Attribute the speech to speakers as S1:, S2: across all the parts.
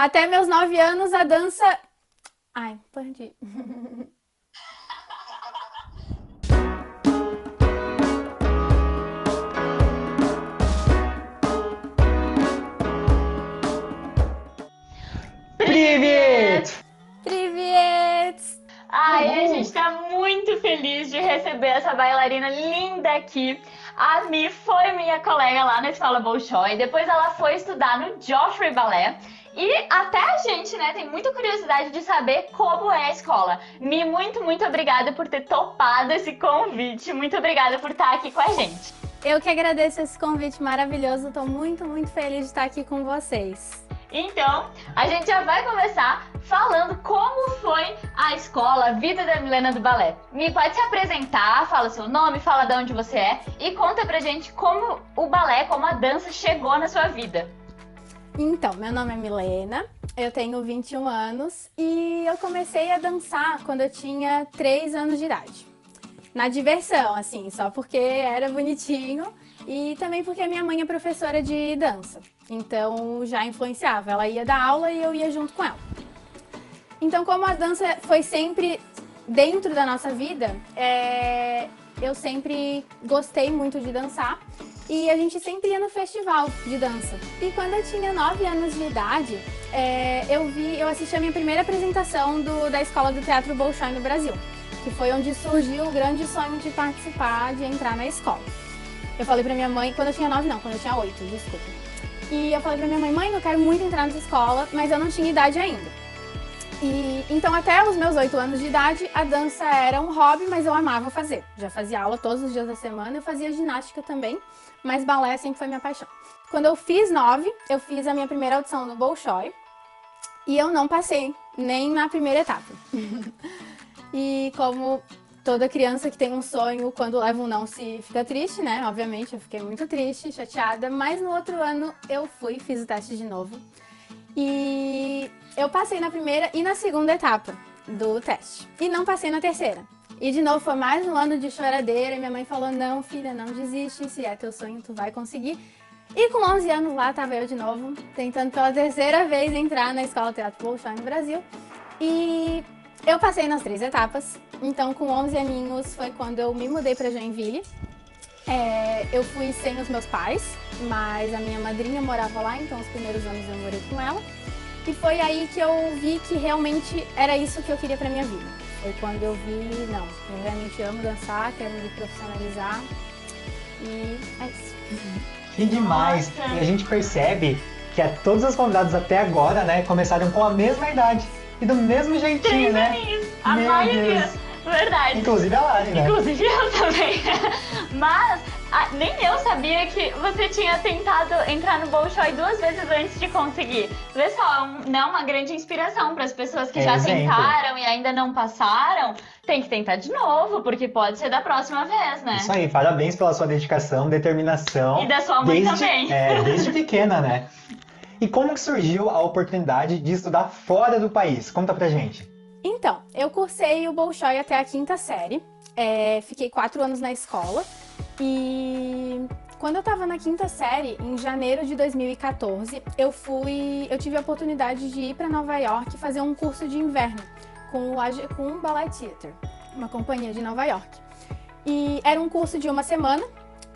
S1: Até meus 9 anos a dança... Ai, perdi.
S2: Привет!
S1: Privet!
S3: Ai, a gente tá muito feliz de receber essa bailarina linda aqui. A Mi foi minha colega lá na escola Bolshoi, depois ela foi estudar no Joffrey Ballet. E até a gente, né, tem muita curiosidade de saber como é a escola. Mi, muito obrigada por ter topado esse convite. Muito obrigada por estar aqui com a gente.
S1: Eu que agradeço esse convite maravilhoso. Tô muito feliz de estar aqui com vocês.
S3: Então, a gente já vai começar falando como foi a escola, a vida da Milena do balé. Mi, pode se apresentar, fala seu nome, fala de onde você é e conta pra gente como o balé, como a dança chegou na sua vida.
S1: Então, meu nome é Milena, eu tenho 21 anos e eu comecei a dançar quando eu tinha 3 anos de idade. Na diversão, assim, só porque era bonitinho e também porque a minha mãe é professora de dança. Então já influenciava, ela ia dar aula e eu ia junto com ela. Então, como a dança foi sempre dentro da nossa vida, eu sempre gostei muito de dançar e a gente sempre ia no festival de dança. E quando eu tinha 9 anos de idade, eu assisti a minha primeira apresentação da Escola do Teatro Bolshoi no Brasil, que foi onde surgiu o grande sonho de participar, de entrar na escola. Eu falei pra minha mãe, quando eu tinha 9 não, quando eu tinha 8, desculpa. E eu falei pra minha mãe, mãe, eu quero muito entrar nessa escola, mas eu não tinha idade ainda. E então até os meus 8 anos de idade, a dança era um hobby, mas eu amava fazer. Já fazia aula todos os dias da semana, eu fazia ginástica também, mas balé sempre foi minha paixão. Quando eu fiz 9, eu fiz a minha primeira audição no Bolshoi e eu não passei nem na primeira etapa. E como toda criança que tem um sonho, quando leva um não, se fica triste, né? Obviamente, eu fiquei muito triste, chateada, mas no outro ano eu fiz o teste de novo. E eu passei na primeira e na segunda etapa do teste. E não passei na terceira. E de novo foi mais um ano de choradeira e minha mãe falou, não, filha, não desiste, se é teu sonho, tu vai conseguir. E com 11 anos lá, tava eu de novo, tentando pela terceira vez entrar na Escola Teatro Bolshoi no Brasil. E eu passei nas 3 etapas, então com 11 aninhos foi quando eu me mudei para Joinville. Eu fui sem os meus pais, mas a minha madrinha morava lá, então os primeiros anos eu morei com ela. E foi aí que eu vi que realmente era isso que eu queria para minha vida. Foi quando eu vi, não, eu realmente amo dançar, quero me profissionalizar e é isso.
S2: Que demais!
S3: Nossa.
S2: E a gente percebe que todos os convidados até agora, né, começaram com a mesma idade e do mesmo jeitinho,
S3: 3
S2: né?
S3: aninhos, a
S2: Meu
S3: maioria,
S2: Deus.
S3: verdade.
S2: Inclusive a Lari, né?
S3: Inclusive eu também. Mas nem eu sabia que você tinha tentado entrar no Bolshoi 2 vezes antes de conseguir. Vê só, não uma grande inspiração para as pessoas que já
S2: Exemplo.
S3: tentaram e ainda não passaram. Tem que tentar de novo, porque pode ser da próxima vez, né?
S2: Isso aí, parabéns pela sua dedicação, determinação.
S3: E da sua mãe também.
S2: Desde pequena, né? E como que surgiu a oportunidade de estudar fora do país? Conta pra gente.
S1: Então, eu cursei o Bolshoi até a 5ª série, fiquei 4 anos na escola e quando eu estava na 5ª série, em janeiro de 2014, eu tive a oportunidade de ir para Nova York fazer um curso de inverno com o Ballet Theatre, uma companhia de Nova York. E era um curso de uma semana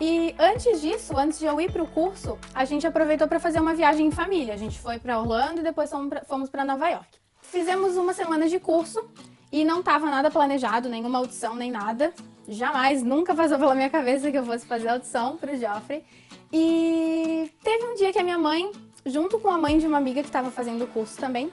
S1: e antes disso, antes de eu ir para o curso, a gente aproveitou para fazer uma viagem em família. A gente foi para Orlando e depois fomos para Nova York. Fizemos uma semana de curso e não estava nada planejado, nenhuma audição, nem nada. Jamais, nunca passou pela minha cabeça que eu fosse fazer audição para o Joffrey. E teve um dia que a minha mãe, junto com a mãe de uma amiga que estava fazendo o curso também,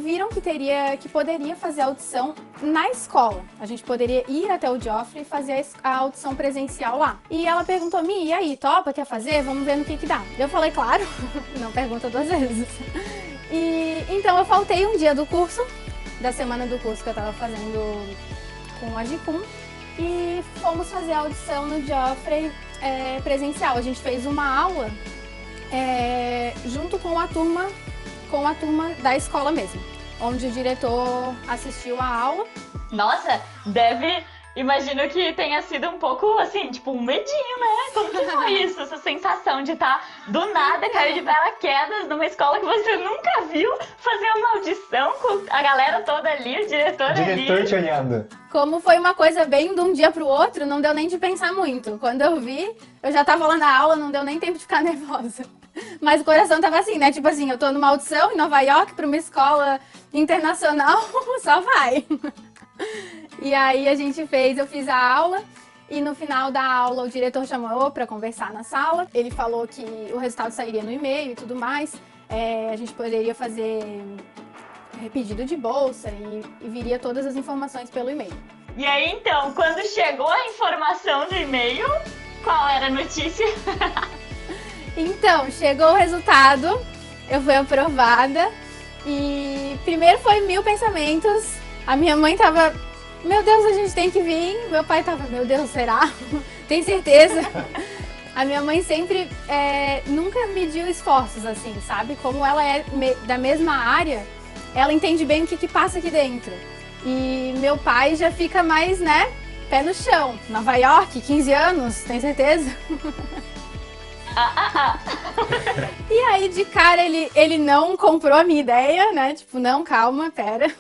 S1: viram que poderia fazer audição na escola. A gente poderia ir até o Joffrey e fazer a audição presencial lá. E ela perguntou, Mi, e aí, topa, quer fazer? Vamos ver no que dá. Eu falei, claro, não pergunta 2 vezes. E então eu faltei um dia do curso, da semana do curso que eu tava fazendo com a Gicum, e fomos fazer a audição no Joffrey presencial. A gente fez uma aula junto com a turma da escola mesmo, onde o diretor assistiu a aula.
S3: Nossa, deve Imagino que tenha sido um pouco, assim, tipo, um medinho, né? Como que foi isso? Essa sensação de estar, do nada, cair de paraquedas numa escola que você nunca viu, fazer uma audição com a galera toda ali, o diretor ali.
S2: Diretor te olhando.
S1: Como foi uma coisa bem de um dia pro outro, não deu nem de pensar muito. Quando eu vi, eu já tava lá na aula, não deu nem tempo de ficar nervosa. Mas o coração tava assim, né? Tipo assim, eu tô numa audição em Nova York pra uma escola internacional, só vai. E aí eu fiz a aula e no final da aula o diretor chamou para conversar na sala. Ele falou que o resultado sairia no e-mail e tudo mais. A gente poderia fazer pedido de bolsa e viria todas as informações pelo e-mail.
S3: E aí, então, quando chegou a informação do e-mail, qual era a notícia?
S1: Então, chegou o resultado, eu fui aprovada e primeiro foi 1000 pensamentos. A minha mãe tava, meu Deus, a gente tem que vir. Meu pai tava, meu Deus, será? Tem certeza? A minha mãe sempre nunca mediu esforços, assim, sabe? Como ela é da mesma área, ela entende bem o que passa aqui dentro. E meu pai já fica mais, né, pé no chão. Nova York, 15 anos, tem certeza? E aí, de cara, ele não comprou a minha ideia, né? Tipo, não, calma, pera.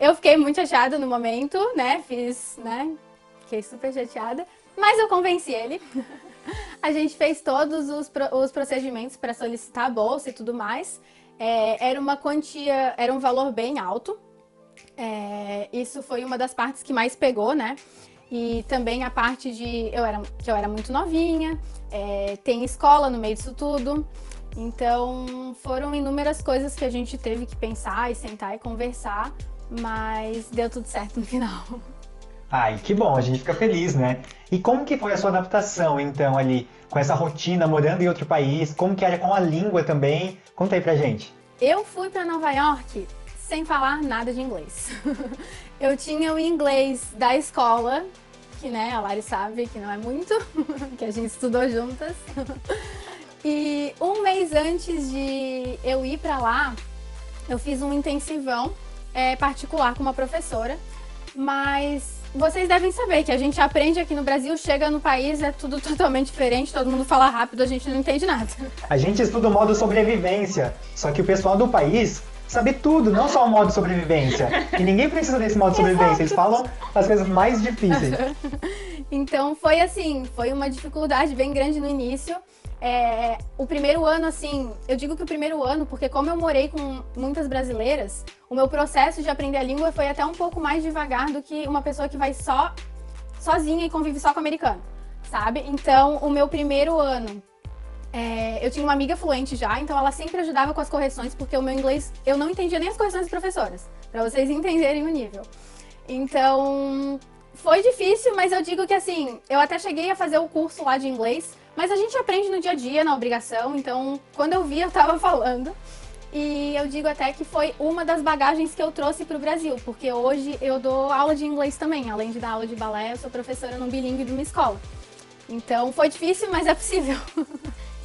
S1: Eu fiquei muito chateada no momento, né? Fiquei super chateada. Mas eu convenci ele. A gente fez todos os procedimentos para solicitar a bolsa e tudo mais. Era uma quantia, era um valor bem alto. Isso foi uma das partes que mais pegou, né? E também a parte de que eu era muito novinha, tem escola no meio disso tudo. Então foram inúmeras coisas que a gente teve que pensar e sentar e conversar, mas deu tudo certo no final.
S2: Ai, que bom, a gente fica feliz, né? E como que foi a sua adaptação, então, ali, com essa rotina, morando em outro país? Como que era com a língua também? Conta aí pra gente.
S1: Eu fui para Nova York sem falar nada de inglês. Eu tinha o inglês da escola, que, né, a Lari sabe que não é muito, que a gente estudou juntas. E um mês antes de eu ir para lá, eu fiz um intensivão particular com uma professora, mas vocês devem saber que a gente aprende aqui no Brasil, chega no país, é tudo totalmente diferente, todo mundo fala rápido, a gente não entende nada.
S2: A gente estuda o modo sobrevivência, só que o pessoal do país sabe tudo, não só o modo sobrevivência. E ninguém precisa desse modo sobrevivência, eles falam as coisas mais difíceis.
S1: Então foi assim, foi uma dificuldade bem grande no início. O primeiro ano, assim, eu digo que o primeiro ano, porque como eu morei com muitas brasileiras, o meu processo de aprender a língua foi até um pouco mais devagar do que uma pessoa que vai sozinha e convive só com americano, sabe? Então, o meu primeiro ano, eu tinha uma amiga fluente já, então ela sempre ajudava com as correções, porque o meu inglês, eu não entendia nem as correções das professoras, pra vocês entenderem o nível. Então, foi difícil, mas eu digo que assim, eu até cheguei a fazer o curso lá de inglês, mas a gente aprende no dia a dia, na obrigação, então quando eu vi eu tava falando. E eu digo até que foi uma das bagagens que eu trouxe pro Brasil, porque hoje eu dou aula de inglês também, além de dar aula de balé, eu sou professora num bilíngue de uma escola. Então foi difícil, mas é possível.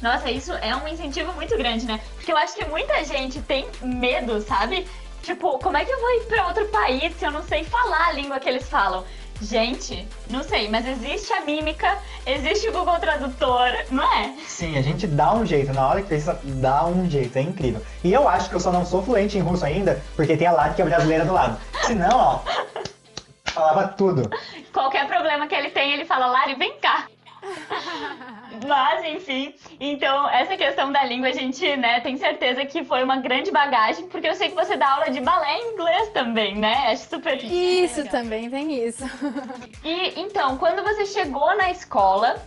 S3: Nossa, isso é um incentivo muito grande, né? Porque eu acho que muita gente tem medo, sabe? Tipo, como é que eu vou ir pra outro país se eu não sei falar a língua que eles falam? Gente, não sei, mas existe a mímica, existe o Google Tradutor, não é?
S2: Sim, a gente dá um jeito, na hora que precisa, dá um jeito, é incrível. E eu acho que eu só não sou fluente em russo ainda, porque tem a Lari que é brasileira do lado. Senão, ó, falava tudo.
S3: Qualquer problema que ele tem, ele fala, Lari, vem cá. Mas, enfim, então essa questão da língua a gente, né, tem certeza que foi uma grande bagagem, porque eu sei que você dá aula de balé em inglês também, né? Acho super
S1: Isso
S3: legal.
S1: também, tem isso.
S3: E então, quando você chegou na escola,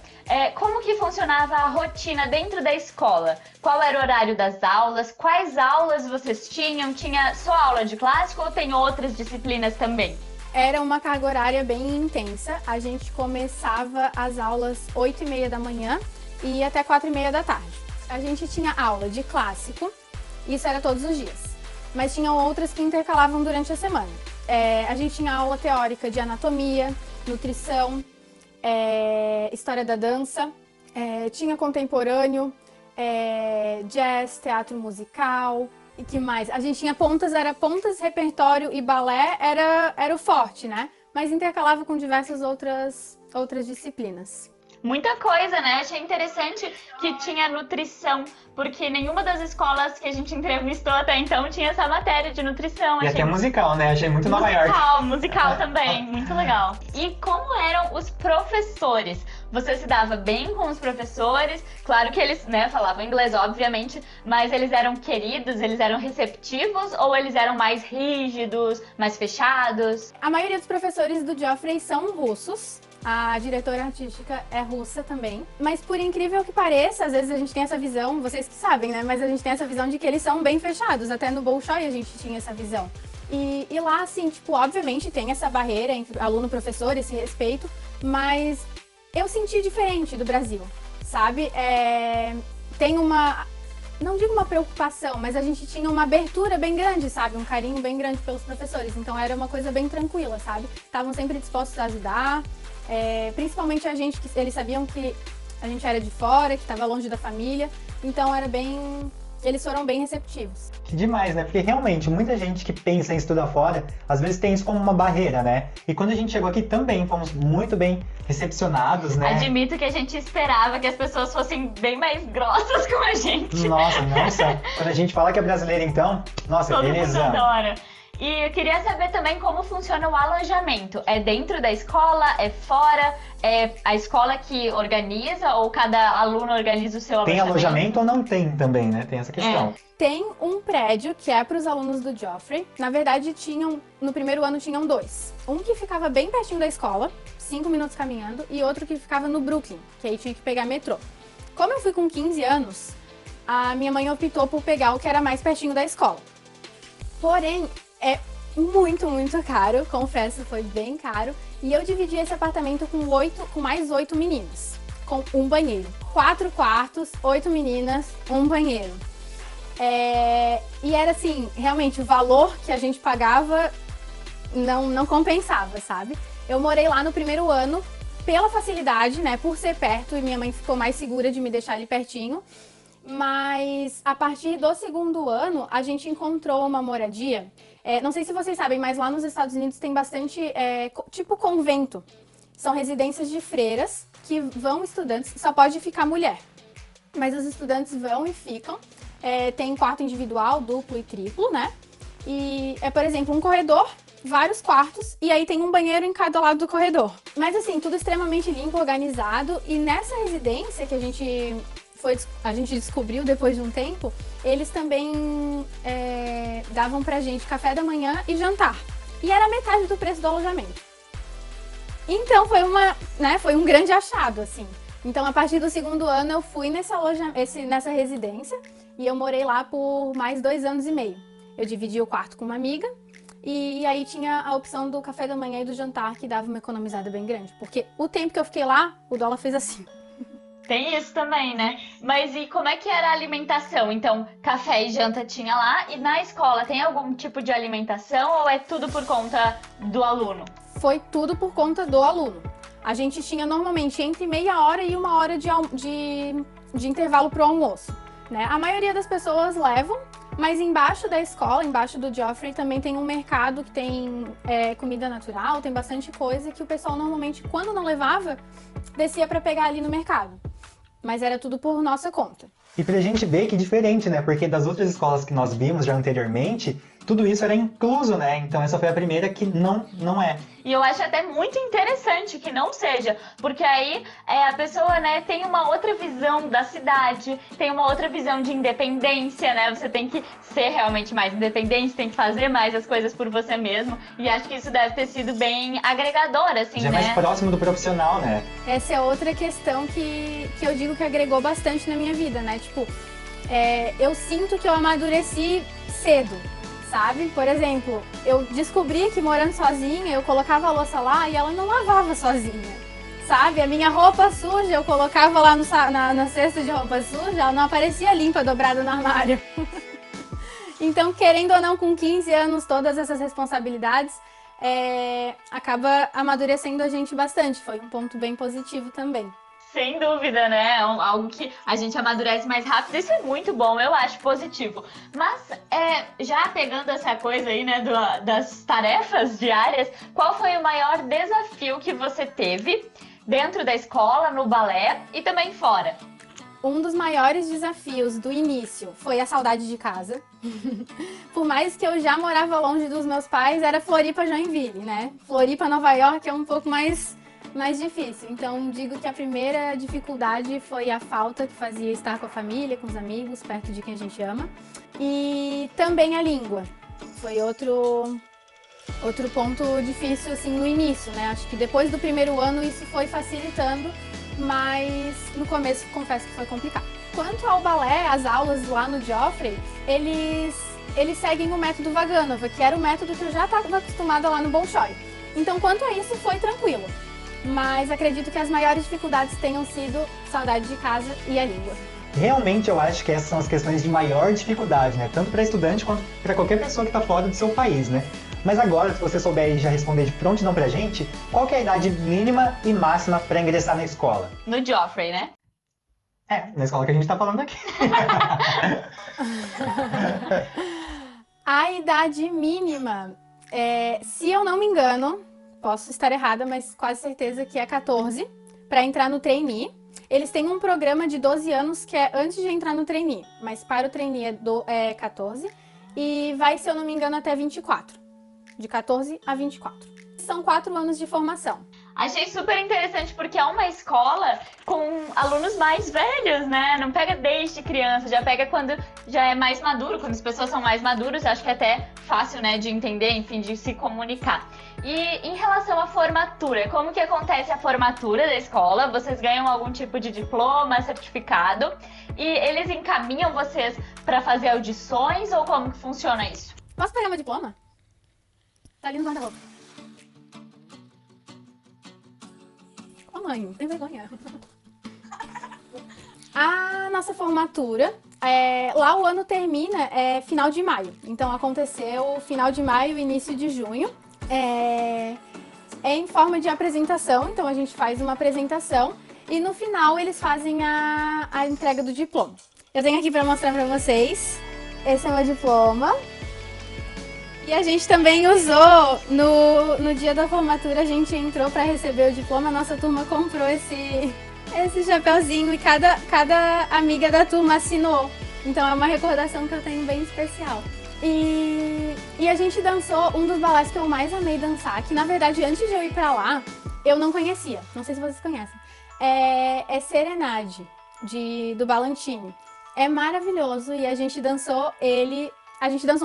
S3: como que funcionava a rotina dentro da escola? Qual era o horário das aulas? Quais aulas vocês tinham? Tinha só aula de clássico ou tem outras disciplinas também?
S1: Era uma carga horária bem intensa. A gente começava as aulas 8h30 da manhã e ia até 4h30 da tarde. A gente tinha aula de clássico, isso era todos os dias. Mas tinham outras que intercalavam durante a semana. A gente tinha aula teórica de anatomia, nutrição, história da dança, tinha contemporâneo, jazz, teatro musical. E que mais? A gente tinha pontas, repertório e balé era o forte, né? mas intercalava com diversas outras disciplinas.
S3: Muita coisa, né? Achei interessante que tinha nutrição, porque nenhuma das escolas que a gente entrevistou até então tinha essa matéria de nutrição.
S2: E até musical, né? Achei muito Nova York.
S3: Musical também, muito legal. E como eram os professores? Você se dava bem com os professores? Claro que eles, né, falavam inglês, obviamente, mas eles eram queridos, eles eram receptivos ou eles eram mais rígidos, mais fechados?
S1: A maioria dos professores do Joffrey são russos. A diretora artística é russa também. Mas por incrível que pareça, às vezes a gente tem essa visão, vocês que sabem, né? Mas a gente tem essa visão de que eles são bem fechados. Até no Bolshoi a gente tinha essa visão. E lá, assim, tipo, obviamente tem essa barreira entre aluno e professor, esse respeito. Mas eu senti diferente do Brasil, sabe? Tem uma... Não digo uma preocupação, mas a gente tinha uma abertura bem grande, sabe? Um carinho bem grande pelos professores. Então era uma coisa bem tranquila, sabe? Estavam sempre dispostos a ajudar. Principalmente a gente, que eles sabiam que a gente era de fora, que estava longe da família, então eles foram bem receptivos.
S2: Que demais, né? Porque realmente, muita gente que pensa em estudar fora, às vezes tem isso como uma barreira, né? E quando a gente chegou aqui também, fomos muito bem recepcionados, né?
S3: Admito que a gente esperava que as pessoas fossem bem mais grossas com a gente.
S2: Nossa, quando a gente fala que é brasileiro, então, nossa,
S3: Todo mundo
S2: beleza.
S3: adora. E eu queria saber também como funciona o alojamento. É dentro da escola? É fora? É a escola que organiza ou cada aluno organiza o seu alojamento?
S2: Tem alojamento ou não tem também, né? Tem essa questão.
S1: Tem um prédio que é para os alunos do Joffrey. Na verdade, no primeiro ano tinham 2. Um que ficava bem pertinho da escola, 5 minutos caminhando, e outro que ficava no Brooklyn, que aí tinha que pegar metrô. Como eu fui com 15 anos, a minha mãe optou por pegar o que era mais pertinho da escola. Porém, é muito, muito caro, confesso, foi bem caro. E eu dividi esse apartamento com mais 8 meninas, com um banheiro. 4 quartos, 8 meninas, um banheiro. E era assim, realmente, o valor que a gente pagava não compensava, sabe? Eu morei lá no primeiro ano pela facilidade, né, por ser perto, e minha mãe ficou mais segura de me deixar ali pertinho. Mas a partir do segundo ano, a gente encontrou uma moradia. Não sei se vocês sabem, mas lá nos Estados Unidos tem bastante, tipo convento. São residências de freiras que vão estudantes, só pode ficar mulher. Mas os estudantes vão e ficam. Tem quarto individual, duplo e triplo, né? E por exemplo, um corredor, vários quartos, e aí tem um banheiro em cada lado do corredor. Mas assim, tudo extremamente limpo, organizado. E nessa residência que a gente descobriu depois de um tempo, eles também davam pra gente café da manhã e jantar. E era metade do preço do alojamento. Então foi um grande achado, assim. Então a partir do segundo ano eu fui nessa residência e eu morei lá por mais 2 anos e meio. Eu dividi o quarto com uma amiga e aí tinha a opção do café da manhã e do jantar, que dava uma economizada bem grande. Porque o tempo que eu fiquei lá, o dólar fez assim.
S3: Tem isso também, né? Mas e como é que era a alimentação? Então, café e janta tinha lá, e na escola tem algum tipo de alimentação ou é tudo por conta do aluno?
S1: Foi tudo por conta do aluno. A gente tinha normalmente entre meia hora e 1 hora de intervalo para o almoço, né? A maioria das pessoas levam, mas embaixo da escola, embaixo do Joffrey, também tem um mercado que tem comida natural, tem bastante coisa que o pessoal normalmente, quando não levava, descia para pegar ali no mercado. Mas era tudo por nossa conta.
S2: E pra gente ver que diferente, né? Porque das outras escolas que nós vimos já anteriormente, tudo isso era incluso, né? Então essa foi a primeira que não é.
S3: E eu acho até muito interessante que não seja, porque aí a pessoa, né, tem uma outra visão da cidade, tem uma outra visão de independência, né? Você tem que ser realmente mais independente, tem que fazer mais as coisas por você mesmo. E acho que isso deve ter sido bem agregador, assim,
S2: já
S3: né?
S2: é mais próximo do profissional, né?
S1: Essa é outra questão que eu digo que agregou bastante na minha vida, né? Tipo, eu sinto que eu amadureci cedo. Sabe? Por exemplo, eu descobri que morando sozinha, eu colocava a louça lá e ela não lavava sozinha. Sabe? A minha roupa suja, eu colocava lá na cesta de roupa suja, ela não aparecia limpa, dobrada no armário. Então, querendo ou não, com 15 anos, todas essas responsabilidades acaba amadurecendo a gente bastante. Foi um ponto bem positivo também.
S3: Sem dúvida, né? Algo que a gente amadurece mais rápido. Isso é muito bom, eu acho positivo. Mas, já pegando essa coisa aí, né, das tarefas diárias, qual foi o maior desafio que você teve dentro da escola, no balé e também fora?
S1: Um dos maiores desafios do início foi a saudade de casa. Por mais que eu já morava longe dos meus pais, era Floripa, Joinville, né? Floripa, Nova York é um pouco mais difícil. Então, digo que a primeira dificuldade foi a falta que fazia estar com a família, com os amigos, perto de quem a gente ama. E também a língua. Foi outro ponto difícil, assim, no início, né? Acho que depois do primeiro ano isso foi facilitando, mas no começo confesso que foi complicado. Quanto ao balé, as aulas lá no Joffrey, eles seguem o método Vaganova, que era o método que eu já estava acostumada lá no Bolshoi. Então, quanto a isso, foi tranquilo. Mas acredito que as maiores dificuldades tenham sido saudade de casa e a língua.
S2: Realmente eu acho que essas são as questões de maior dificuldade, né? Tanto para estudante quanto para qualquer pessoa que está fora do seu país, né? Mas agora, se você souber já responder de prontidão pra gente, qual que é a idade mínima e máxima para ingressar na escola?
S3: No Joffrey, né?
S2: Na escola que a gente tá falando aqui.
S1: A idade mínima, se eu não me engano, posso estar errada, mas quase certeza que é 14, para entrar no trainee. Eles têm um programa de 12 anos que é antes de entrar no trainee, mas para o trainee é 14 e vai, se eu não me engano, até 24. De 14 a 24. São 4 anos de formação.
S3: Achei super interessante porque é uma escola com alunos mais velhos, né? Não pega desde criança, já pega quando já é mais maduro, quando as pessoas são mais maduras, acho que é até fácil, né, de entender, enfim, de se comunicar. E em relação à formatura, como que acontece a formatura da escola? Vocês ganham algum tipo de diploma, certificado? E eles encaminham vocês para fazer audições ou como que funciona isso?
S1: Posso pegar meu diploma? Tá ali no guarda-roupa. Ô mãe, não tem vergonha. A nossa formatura, lá o ano termina final de maio. Então aconteceu final de maio, início de junho. É em forma de apresentação, então a gente faz uma apresentação e no final eles fazem a entrega do diploma. Eu tenho aqui para mostrar para vocês. Esse é o meu diploma. E a gente também usou, no dia da formatura, a gente entrou para receber o diploma, a nossa turma comprou esse chapeuzinho e cada amiga da turma assinou. Então é uma recordação que eu tenho bem especial. E a gente dançou um dos balés que eu mais amei dançar, que na verdade antes de eu ir pra lá, eu não conhecia, não sei se vocês conhecem. É Serenade, do Ballantini. É maravilhoso e a gente dançou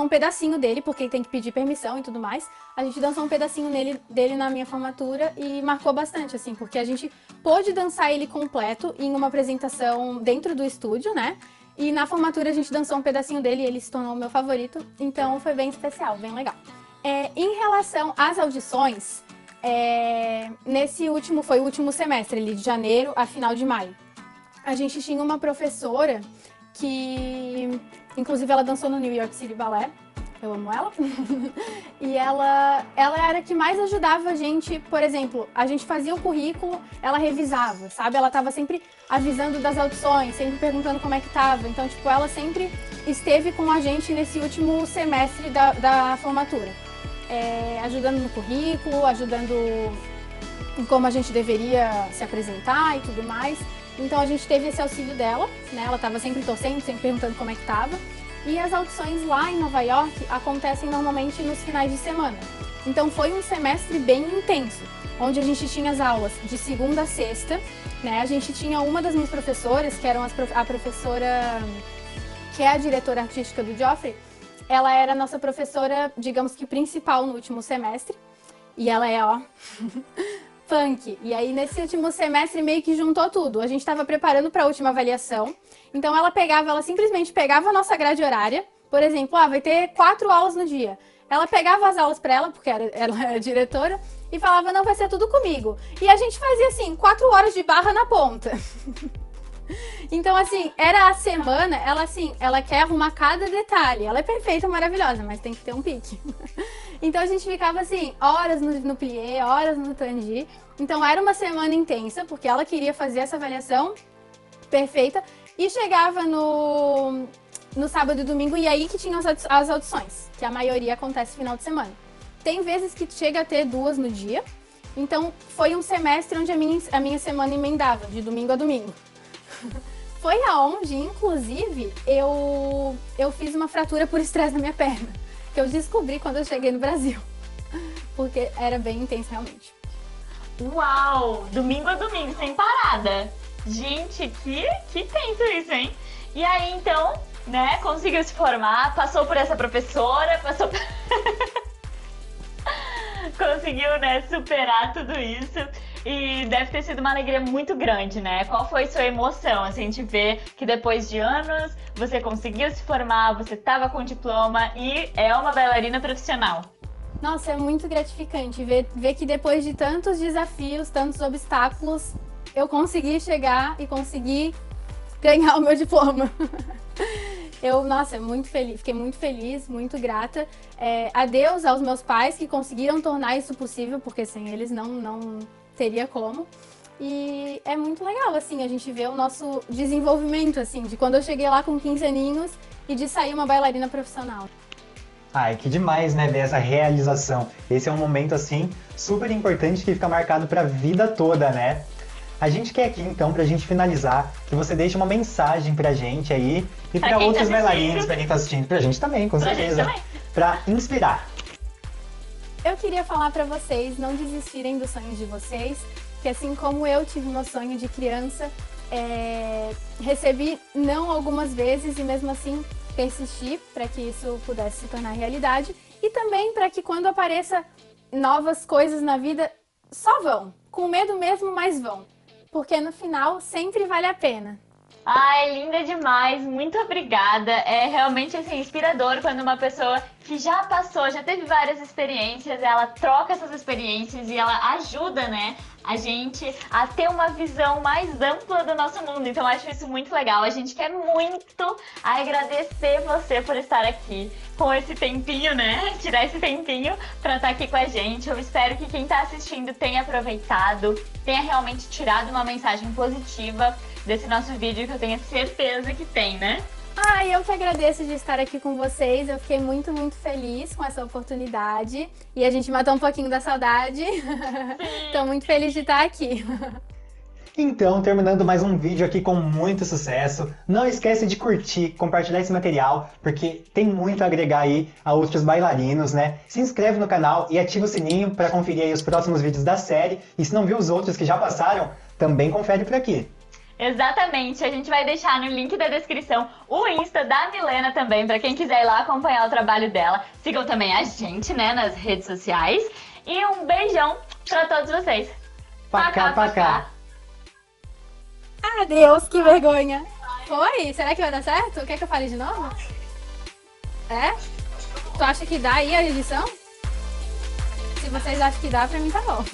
S1: um pedacinho dele, porque tem que pedir permissão e tudo mais. A gente dançou um pedacinho dele na minha formatura e marcou bastante, assim, porque a gente pôde dançar ele completo em uma apresentação dentro do estúdio, né? E na formatura a gente dançou um pedacinho dele e ele se tornou o meu favorito, então foi bem especial, bem legal. Em relação às audições, foi o último semestre, ali de janeiro a final de maio. A gente tinha uma professora que, inclusive, ela dançou no New York City Ballet. Eu amo ela. E ela era a que mais ajudava a gente. Por exemplo, a gente fazia o currículo, ela revisava, sabe? Ela estava sempre avisando das audições, sempre perguntando como é que tava. Então, tipo, ela sempre esteve com a gente nesse último semestre da formatura. Ajudando no currículo, ajudando em como a gente deveria se apresentar e tudo mais. Então a gente teve esse auxílio dela, né? Ela estava sempre torcendo, sempre perguntando como é que tava. E as audições lá em Nova York acontecem normalmente nos finais de semana. Então foi um semestre bem intenso, onde a gente tinha as aulas de segunda a sexta, né? A gente tinha uma das minhas professoras, que era a professora que é a diretora artística do Joffrey. Ela era a nossa professora, digamos que principal no último semestre. E ela funk. E aí, nesse último semestre, meio que juntou tudo. A gente estava preparando para a última avaliação. Então, ela simplesmente pegava a nossa grade horária. Por exemplo, vai ter 4 aulas no dia. Ela pegava as aulas para ela, porque ela era diretora, e falava, não, vai ser tudo comigo. E a gente fazia, assim, 4 horas de barra na ponta. Então, assim, era a semana, ela assim, ela quer arrumar cada detalhe. Ela é perfeita, maravilhosa, mas tem que ter um pique. Então a gente ficava assim, horas no plié, horas no tandi. Então era uma semana intensa, porque ela queria fazer essa avaliação perfeita. E chegava no sábado e domingo, e aí que tinham as audições, que a maioria acontece no final de semana. Tem vezes que chega a ter 2 no dia. Então foi um semestre onde a minha semana emendava, de domingo a domingo. Foi aonde, inclusive, eu fiz uma fratura por estresse na minha perna. Que eu descobri quando eu cheguei no Brasil. Porque era bem intenso, realmente.
S3: Uau! Domingo a domingo, sem parada. Gente, que tenso isso, hein? E aí, então, né, conseguiu se formar, passou por essa professora, passou por... Conseguiu, né, superar tudo isso. E deve ter sido uma alegria muito grande, né? Qual foi sua emoção? Assim, a gente vê que depois de anos você conseguiu se formar, você estava com diploma e é uma bailarina profissional.
S1: Nossa, é muito gratificante ver que depois de tantos desafios, tantos obstáculos, eu chegar e consegui ganhar o meu diploma. Nossa, muito feliz, fiquei muito feliz, muito grata. Adeus aos meus pais que conseguiram tornar isso possível, porque sem eles não teria como. E é muito legal, assim, a gente vê o nosso desenvolvimento, assim, de quando eu cheguei lá com 15 aninhos e de sair uma bailarina profissional.
S2: Ai, que demais, né, ver essa realização. Esse é um momento, assim, super importante que fica marcado pra vida toda, né? A gente quer aqui, então, pra gente finalizar, que você deixe uma mensagem pra gente aí e pra outros bailarinos, pra quem tá assistindo, pra gente também, com certeza, pra inspirar.
S1: Eu queria falar pra vocês não desistirem dos sonhos de vocês, que assim como eu tive meu sonho de criança, recebi não algumas vezes e mesmo assim persistir para que isso pudesse se tornar realidade e também para que quando apareça novas coisas na vida, só vão, com medo mesmo, mas vão. Porque no final sempre vale a pena.
S3: Ai, linda demais, muito obrigada. É realmente assim, inspirador quando uma pessoa que já passou, já teve várias experiências, ela troca essas experiências e ela ajuda, né, a gente a ter uma visão mais ampla do nosso mundo. Então acho isso muito legal. A gente quer muito agradecer você por estar aqui com esse tempinho, né? Tirar esse tempinho para estar aqui com a gente. Eu espero que quem está assistindo tenha aproveitado, tenha realmente tirado uma mensagem positiva desse nosso vídeo, que eu tenho certeza que tem, né?
S1: Eu que agradeço de estar aqui com vocês. Eu fiquei muito, muito feliz com essa oportunidade. E a gente matou um pouquinho da saudade. Estou muito feliz de estar aqui.
S2: Então, terminando mais um vídeo aqui com muito sucesso. Não esquece de curtir, compartilhar esse material, porque tem muito a agregar aí a outros bailarinos, né? Se inscreve no canal e ativa o sininho para conferir aí os próximos vídeos da série. E se não viu os outros que já passaram, também confere por aqui.
S3: Exatamente, a gente vai deixar no link da descrição o Insta da Milena também, para quem quiser ir lá acompanhar o trabalho dela. Sigam também a gente, né, nas redes sociais. E um beijão para todos vocês.
S2: Pacá, pacá.
S1: Adeus, que vergonha. Foi? Será que vai dar certo? Quer que eu fale de novo? Tu acha que dá aí a edição? Se vocês acham que dá, pra mim tá bom.